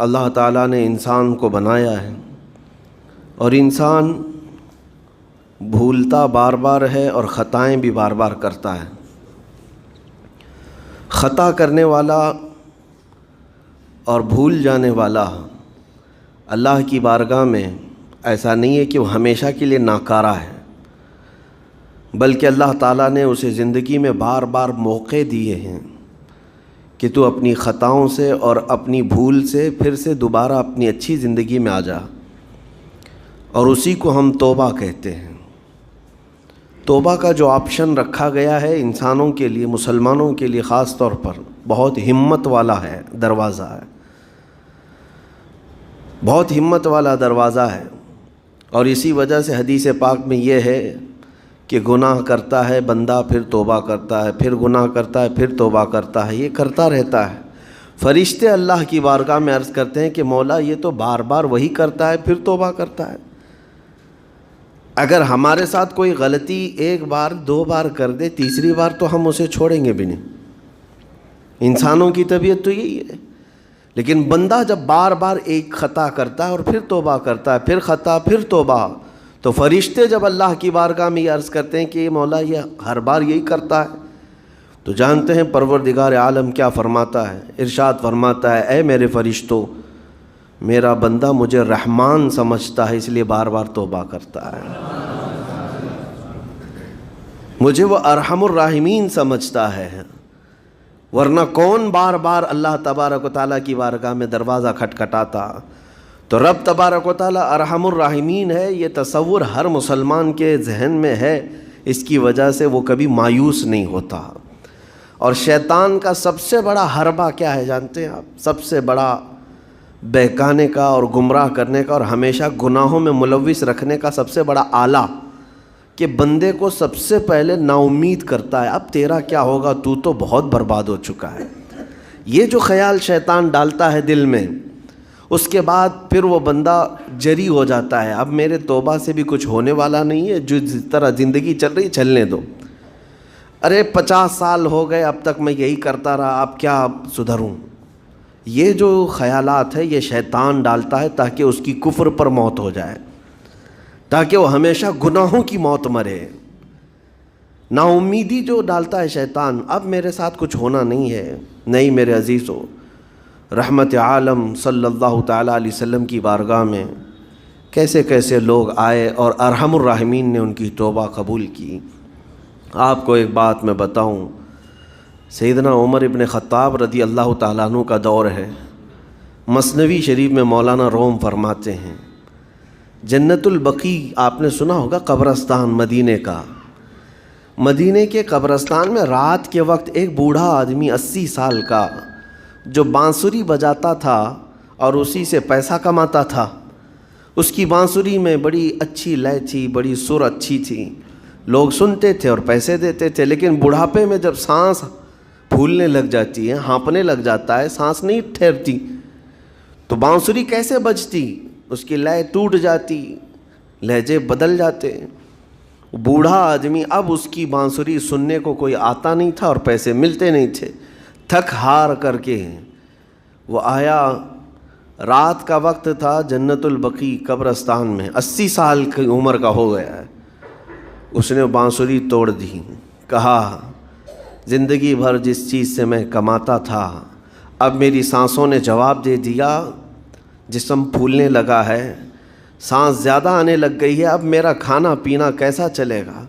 اللہ تعالیٰ نے انسان کو بنایا ہے اور انسان بھولتا بار بار ہے اور خطائیں بھی بار بار کرتا ہے۔ خطا کرنے والا اور بھول جانے والا اللہ کی بارگاہ میں ایسا نہیں ہے کہ وہ ہمیشہ کے لیے ناکارہ ہے، بلکہ اللہ تعالیٰ نے اسے زندگی میں بار بار موقع دیے ہیں کہ تو اپنی خطاؤں سے اور اپنی بھول سے پھر سے دوبارہ اپنی اچھی زندگی میں آ جا، اور اسی کو ہم توبہ کہتے ہیں۔ توبہ کا جو آپشن رکھا گیا ہے انسانوں کے لیے، مسلمانوں کے لیے خاص طور پر، بہت ہمت والا ہے دروازہ ہے، بہت ہمت والا دروازہ ہے۔ اور اسی وجہ سے حدیث پاک میں یہ ہے کہ گناہ کرتا ہے بندہ، پھر توبہ کرتا ہے، پھر گناہ کرتا ہے، پھر توبہ کرتا ہے، یہ کرتا رہتا ہے۔ فرشتے اللہ کی بارگاہ میں عرض کرتے ہیں کہ مولا یہ تو بار بار وہی کرتا ہے، پھر توبہ کرتا ہے۔ اگر ہمارے ساتھ کوئی غلطی ایک بار دو بار کر دے، تیسری بار تو ہم اسے چھوڑیں گے بھی نہیں۔ انسانوں کی طبیعت تو یہی ہے، لیکن بندہ جب بار بار ایک خطا کرتا ہے اور پھر توبہ کرتا ہے، پھر خطا پھر توبہ، تو فرشتے جب اللہ کی بارگاہ میں یہ عرض کرتے ہیں کہ مولا یہ ہر بار یہی کرتا ہے، تو جانتے ہیں پروردگار عالم کیا فرماتا ہے؟ ارشاد فرماتا ہے، اے میرے فرشتوں، میرا بندہ مجھے رحمان سمجھتا ہے، اس لیے بار بار توبہ کرتا ہے، مجھے وہ ارحم الراحمین سمجھتا ہے، ورنہ کون بار بار اللہ تبارک و تعالیٰ کی بارگاہ میں دروازہ کھٹکھٹاتا؟ تو رب تبارک و تعالیٰ ارحم الراحمین ہے، یہ تصور ہر مسلمان کے ذہن میں ہے، اس کی وجہ سے وہ کبھی مایوس نہیں ہوتا۔ اور شیطان کا سب سے بڑا حربہ کیا ہے جانتے ہیں آپ؟ سب سے بڑا بہکانے کا اور گمراہ کرنے کا اور ہمیشہ گناہوں میں ملوث رکھنے کا سب سے بڑا آلہ، کہ بندے کو سب سے پہلے نا امید کرتا ہے، اب تیرا کیا ہوگا، تو بہت برباد ہو چکا ہے۔ یہ جو خیال شیطان ڈالتا ہے دل میں، اس کے بعد پھر وہ بندہ جری ہو جاتا ہے، اب میرے توبہ سے بھی کچھ ہونے والا نہیں ہے، جو جس طرح زندگی چل رہی چلنے دو، ارے 50 سال ہو گئے اب تک میں یہی کرتا رہا، اب کیا سدھروں۔ یہ جو خیالات ہے یہ شیطان ڈالتا ہے تاکہ اس کی کفر پر موت ہو جائے، تاکہ وہ ہمیشہ گناہوں کی موت مرے۔ نا امیدی جو ڈالتا ہے شیطان، اب میرے ساتھ کچھ ہونا نہیں ہے۔ نہیں میرے عزیزو، رحمت عالم صلی اللہ تعالیٰ علیہ وسلم کی بارگاہ میں کیسے کیسے لوگ آئے اور ارحم الراحمین نے ان کی توبہ قبول کی۔ آپ کو ایک بات میں بتاؤں، سیدنا عمر ابن خطاب رضی اللہ تعالیٰ عنہ کا دور ہے۔ مثنوی شریف میں مولانا روم فرماتے ہیں، جنت البقیع آپ نے سنا ہوگا، قبرستان مدینے کا، مدینے کے قبرستان میں رات کے وقت ایک بوڑھا آدمی 80 سال کا جو بانسری بجاتا تھا اور اسی سے پیسہ کماتا تھا، اس کی بانسری میں بڑی اچھی لے تھی، بڑی سر اچھی تھی، لوگ سنتے تھے اور پیسے دیتے تھے، لیکن بڑھاپے میں جب سانس پھولنے لگ جاتی ہے، ہانپنے لگ جاتا ہے، سانس نہیں ٹھہرتی، تو بانسری کیسے بجتی؟ اس کی لے ٹوٹ جاتی، لہجے بدل جاتے۔ بوڑھا آدمی، اب اس کی بانسری سننے کو کوئی آتا نہیں تھا اور پیسے ملتے نہیں تھے، تھک ہار کر کے وہ آیا، رات کا وقت تھا، جنت البقیع قبرستان میں، 80 سال کی عمر کا ہو گیا ہے، اس نے بانسری توڑ دی، کہا زندگی بھر جس چیز سے میں کماتا تھا اب میری سانسوں نے جواب دے دیا، جسم پھولنے لگا ہے، سانس زیادہ آنے لگ گئی ہے، اب میرا کھانا پینا کیسا چلے گا؟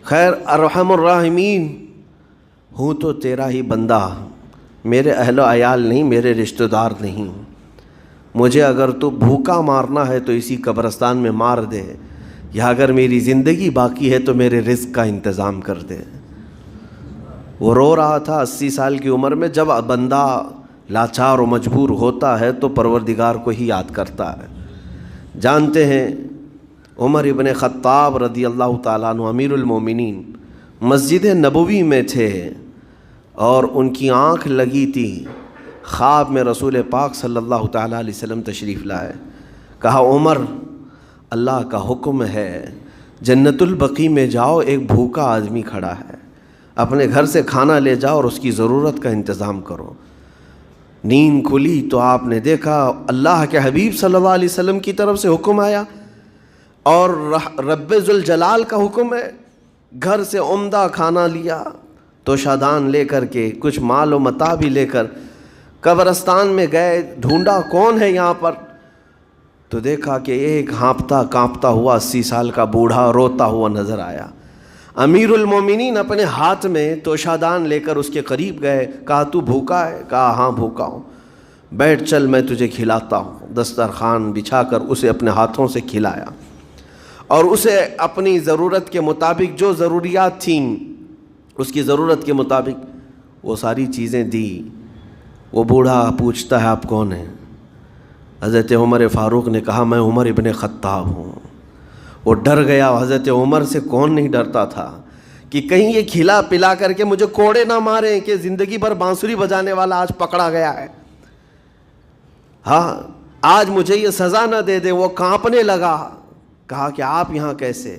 خیر ارحم الراحمین ہوں تو تیرا ہی بندہ، میرے اہل و عیال نہیں، میرے رشتہ دار نہیں، مجھے اگر تو بھوکا مارنا ہے تو اسی قبرستان میں مار دے، یا اگر میری زندگی باقی ہے تو میرے رزق کا انتظام کر دے۔ وہ رو رہا تھا 80 سال کی عمر میں۔ جب بندہ لاچار و مجبور ہوتا ہے تو پروردگار کو ہی یاد کرتا ہے۔ جانتے ہیں عمر ابن خطاب رضی اللہ تعالیٰ عنہ امیر المومنین مسجد نبوی میں تھے اور ان کی آنکھ لگی تھی، خواب میں رسول پاک صلی اللہ تعالیٰ علیہ وسلم تشریف لائے، کہا عمر اللہ کا حکم ہے جنت البقیع میں جاؤ، ایک بھوکا آدمی کھڑا ہے، اپنے گھر سے کھانا لے جاؤ اور اس کی ضرورت کا انتظام کرو۔ نیند کھلی تو آپ نے دیکھا اللہ کے حبیب صلی اللہ علیہ وسلم کی طرف سے حکم آیا اور رب ذوالجلال کا حکم ہے. گھر سے عمدہ کھانا لیا تو شادان لے کر کے کچھ مال و متاع بھی لے کر قبرستان میں گئے. ڈھونڈا کون ہے یہاں پر, تو دیکھا کہ ایک ہانپتا کانپتا ہوا 80 سال کا بوڑھا روتا ہوا نظر آیا. امیر المومنین اپنے ہاتھ میں توشادان لے کر اس کے قریب گئے. کہا تو بھوکا ہے؟ کہا ہاں بھوکا ہوں. بیٹھ چل میں تجھے کھلاتا ہوں. دسترخوان بچھا کر اسے اپنے ہاتھوں سے کھلایا اور اسے اپنی ضرورت کے مطابق جو ضروریات تھیں اس کی ضرورت کے مطابق وہ ساری چیزیں دی. وہ بوڑھا پوچھتا ہے آپ کون ہیں؟ حضرت عمر فاروق نے کہا میں عمر ابن خطاب ہوں. وہ ڈر گیا. حضرت عمر سے کون نہیں ڈرتا تھا کہ کہیں یہ کھلا پلا کر کے مجھے کوڑے نہ ماریں کہ زندگی بھر بانسری بجانے والا آج پکڑا گیا ہے, ہاں آج مجھے یہ سزا نہ دے دے. وہ کانپنے لگا. کہا کہ آپ یہاں کیسے؟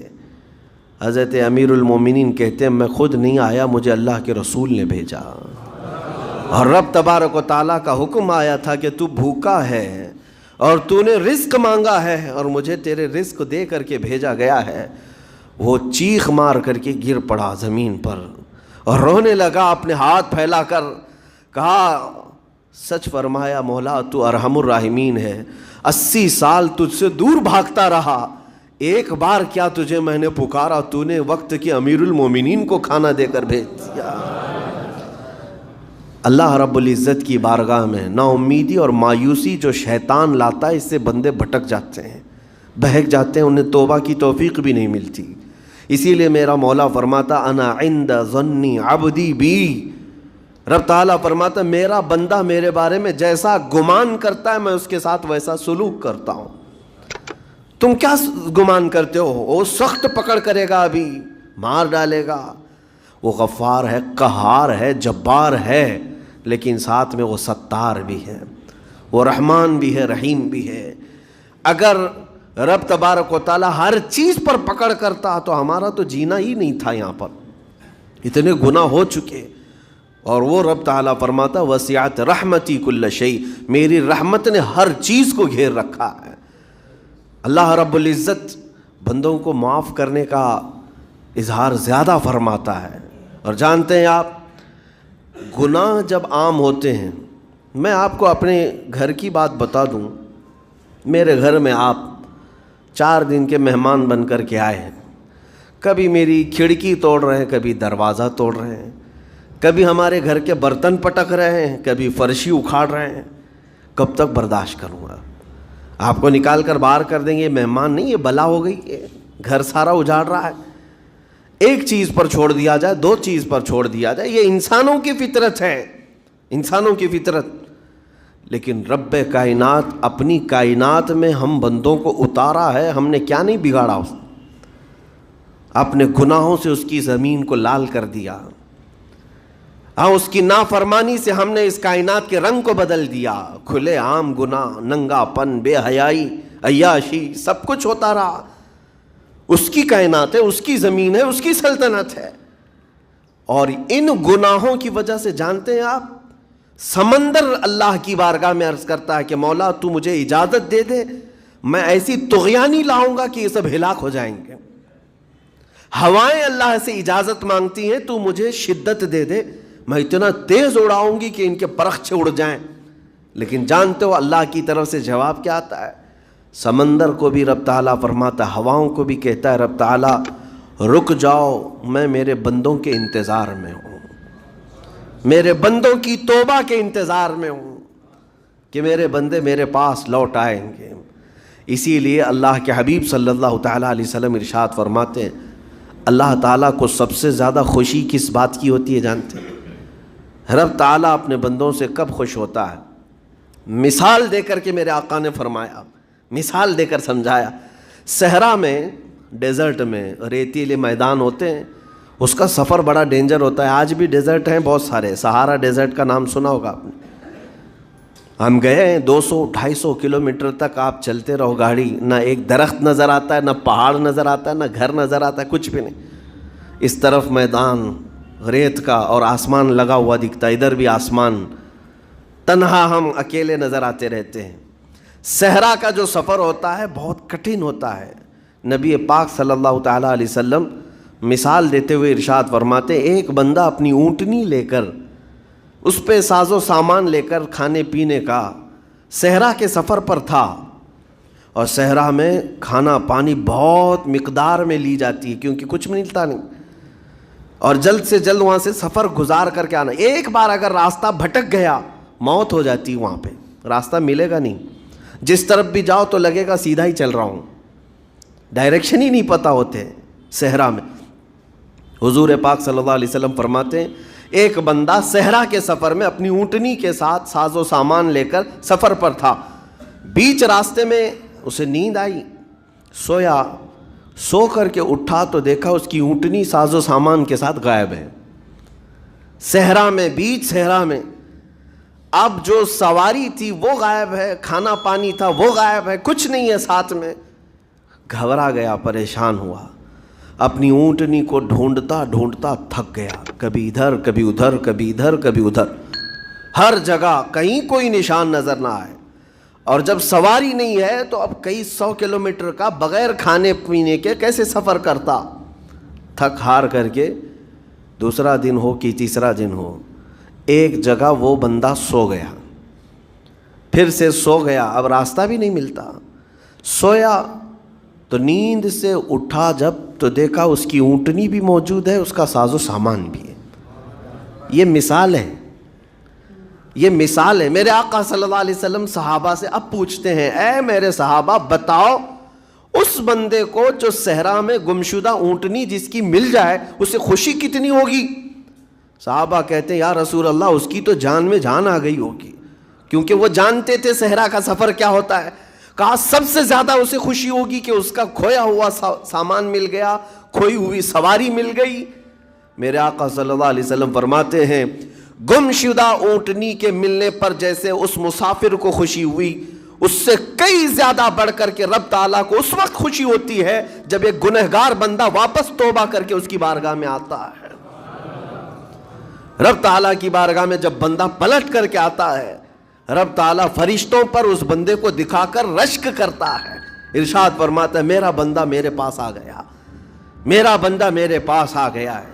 حضرت امیر المومنین کہتے ہیں میں خود نہیں آیا, مجھے اللہ کے رسول نے بھیجا اور رب تبارک و تعالیٰ کا حکم آیا تھا کہ تو بھوکا ہے اور تو نے رزق مانگا ہے اور مجھے تیرے رزق دے کر کے بھیجا گیا ہے. وہ چیخ مار کر کے گر پڑا زمین پر اور رونے لگا اپنے ہاتھ پھیلا کر. کہا سچ فرمایا مولا تو ارحم الراحمین ہے. 80 سال تجھ سے دور بھاگتا رہا, ایک بار کیا تجھے میں نے پکارا, تو نے وقت کے امیر المومنین کو کھانا دے کر بھیج دیا. اللہ رب العزت کی بارگاہ میں نا امیدی اور مایوسی جو شیطان لاتا ہے اس سے بندے بھٹک جاتے ہیں, بہک جاتے ہیں, انہیں توبہ کی توفیق بھی نہیں ملتی. اسی لیے میرا مولا فرماتا انا عند ظن عبدی بی. رب تعالیٰ فرماتا میرا بندہ میرے بارے میں جیسا گمان کرتا ہے میں اس کے ساتھ ویسا سلوک کرتا ہوں. تم کیا گمان کرتے ہو؟ وہ سخت پکڑ کرے گا, ابھی مار ڈالے گا. وہ غفار ہے, قہار ہے, جبار ہے, لیکن ساتھ میں وہ ستار بھی ہے, وہ رحمان بھی ہے, رحیم بھی ہے. اگر رب تبارک و تعالیٰ ہر چیز پر پکڑ کرتا تو ہمارا تو جینا ہی نہیں تھا. یہاں پر اتنے گناہ ہو چکے. اور وہ رب تعالیٰ فرماتا وسعت رحمتی کل شیء, میری رحمت نے ہر چیز کو گھیر رکھا ہے. اللہ رب العزت بندوں کو معاف کرنے کا اظہار زیادہ فرماتا ہے. اور جانتے ہیں آپ گناہ جب عام ہوتے ہیں, میں آپ کو اپنے گھر کی بات بتا دوں. میرے گھر میں آپ 4 دن کے مہمان بن کر کے آئے ہیں. کبھی میری کھڑکی توڑ رہے ہیں, کبھی دروازہ توڑ رہے ہیں, کبھی ہمارے گھر کے برتن پٹک رہے ہیں, کبھی فرشی اکھاڑ رہے ہیں. کب تک برداشت کروں گا؟ آپ کو نکال کر باہر کر دیں گے. مہمان نہیں, یہ بلا ہو گئی ہے, گھر سارا اجاڑ رہا ہے. ایک چیز پر چھوڑ دیا جائے, 2 چیز پر چھوڑ دیا جائے, یہ انسانوں کی فطرت ہے, انسانوں کی فطرت. لیکن رب کائنات اپنی کائنات میں ہم بندوں کو اتارا ہے, ہم نے کیا نہیں بگاڑا اس اپنے گناہوں سے اس کی زمین کو لال کر دیا. ہاں اس کی نافرمانی سے ہم نے اس کائنات کے رنگ کو بدل دیا. کھلے عام گناہ, ننگا پن, بے حیائی, عیاشی, سب کچھ ہوتا رہا. اس کی کائنات ہے, اس کی زمین ہے, اس کی سلطنت ہے. اور ان گناہوں کی وجہ سے جانتے ہیں آپ سمندر اللہ کی بارگاہ میں عرض کرتا ہے کہ مولا تو مجھے اجازت دے دے, میں ایسی طغیانی لاؤں گا کہ یہ سب ہلاک ہو جائیں گے. ہوائیں اللہ سے اجازت مانگتی ہیں تو مجھے شدت دے دے, میں اتنا تیز اڑاؤں گی کہ ان کے پرخچے اڑ جائیں. لیکن جانتے ہو اللہ کی طرف سے جواب کیا آتا ہے؟ سمندر کو بھی رب تعالیٰ فرماتا ہے, ہواؤں کو بھی کہتا ہے رب تعالیٰ رک جاؤ, میں میرے بندوں کے انتظار میں ہوں, میرے بندوں کی توبہ کے انتظار میں ہوں کہ میرے بندے میرے پاس لوٹ آئیں گے. اسی لیے اللہ کے حبیب صلی اللہ تعالیٰ علیہ وسلم ارشاد فرماتے ہیں اللہ تعالیٰ کو سب سے زیادہ خوشی کس بات کی ہوتی ہے جانتے ہیں؟ رب تعالیٰ اپنے بندوں سے کب خوش ہوتا ہے؟ مثال دے کر کے میرے آقا نے فرمایا, مثال دے کر سمجھایا. صحرا میں, ڈیزرٹ میں ریتیلے میدان ہوتے ہیں, اس کا سفر بڑا ڈینجر ہوتا ہے. آج بھی ڈیزرٹ ہیں بہت سارے, سہارا ڈیزرٹ کا نام سنا ہوگا آپ نے. ہم گئے ہیں 200-250 کلومیٹر تک آپ چلتے رہو گاڑی, نہ ایک درخت نظر آتا ہے, نہ پہاڑ نظر آتا ہے, نہ گھر نظر آتا ہے, کچھ بھی نہیں. اس طرف میدان ریت کا اور آسمان لگا ہوا دکھتا ہے, ادھر بھی آسمان. تنہا ہم اکیلے نظر آتے رہتے ہیں۔ صحرا کا جو سفر ہوتا ہے بہت کٹھن ہوتا ہے۔ نبی پاک صلی اللہ تعالیٰ علیہ وسلم مثال دیتے ہوئے ارشاد فرماتے، ایک بندہ اپنی اونٹنی لے کر، اس پہ ساز و سامان لے کر کھانے پینے کا صحرا کے سفر پر تھا، اور صحرا میں کھانا پانی بہت مقدار میں لی جاتی ہے کیونکہ کچھ ملتا نہیں، اور جلد سے جلد وہاں سے سفر گزار کر کے آنا۔ ایک بار اگر راستہ بھٹک گیا موت ہو جاتی، وہاں پہ راستہ ملے گا نہیں، جس طرف بھی جاؤ تو لگے گا سیدھا ہی چل رہا ہوں، ڈائریکشن ہی نہیں پتہ ہوتے صحرا میں۔ حضور پاک صلی اللہ علیہ وسلم فرماتے ہیں ایک بندہ صحرا کے سفر میں اپنی اونٹنی کے ساتھ ساز و سامان لے کر سفر پر تھا، بیچ راستے میں اسے نیند آئی، سویا، سو کر کے اٹھا تو دیکھا اس کی اونٹنی ساز و سامان کے ساتھ غائب ہے، صحرا میں، بیچ صحرا میں۔ اب جو سواری تھی وہ غائب ہے، کھانا پانی تھا وہ غائب ہے، کچھ نہیں ہے ساتھ میں۔ گھبرا گیا، پریشان ہوا، اپنی اونٹنی کو ڈھونڈتا ڈھونڈتا تھک گیا، کبھی ادھر کبھی ادھر، کبھی ادھر کبھی ادھر، ہر جگہ کہیں کوئی نشان نظر نہ آئے۔ اور جب سواری نہیں ہے تو اب کئی 100 کلومیٹر کا بغیر کھانے پینے کے کیسے سفر کرتا؟ تھک ہار کر کے دوسرا دن ہو کہ تیسرا دن ہو، ایک جگہ وہ بندہ سو گیا، پھر سے سو گیا، اب راستہ بھی نہیں ملتا، سویا تو نیند سے اٹھا جب تو دیکھا اس کی اونٹنی بھی موجود ہے، اس کا ساز و سامان بھی ہے۔ یہ مثال ہے، یہ مثال ہے۔ میرے آقا صلی اللہ علیہ وسلم صحابہ سے اب پوچھتے ہیں، اے میرے صحابہ بتاؤ اس بندے کو جو صحرا میں گمشدہ اونٹنی جس کی مل جائے اسے خوشی کتنی ہوگی؟ صحابہ کہتے ہیں یا رسول اللہ اس کی تو جان میں جان آ گئی ہوگی، کیونکہ وہ جانتے تھے صحرا کا سفر کیا ہوتا ہے۔ کہا سب سے زیادہ اسے خوشی ہوگی کہ اس کا کھویا ہوا سامان مل گیا، کھوئی ہوئی سواری مل گئی۔ میرے آقا صلی اللہ علیہ وسلم فرماتے ہیں گم شدہ اونٹنی کے ملنے پر جیسے اس مسافر کو خوشی ہوئی، اس سے کئی زیادہ بڑھ کر کے رب تعالیٰ کو اس وقت خوشی ہوتی ہے جب ایک گنہگار بندہ واپس توبہ کر کے اس کی بارگاہ میں آتا ہے۔ رب تعالیٰ کی بارگاہ میں جب بندہ پلٹ کر کے آتا ہے، رب تعالیٰ فرشتوں پر اس بندے کو دکھا کر رشک کرتا ہے، ارشاد فرماتا ہے میرا بندہ میرے پاس آ گیا، میرا بندہ میرے پاس آ گیا ہے۔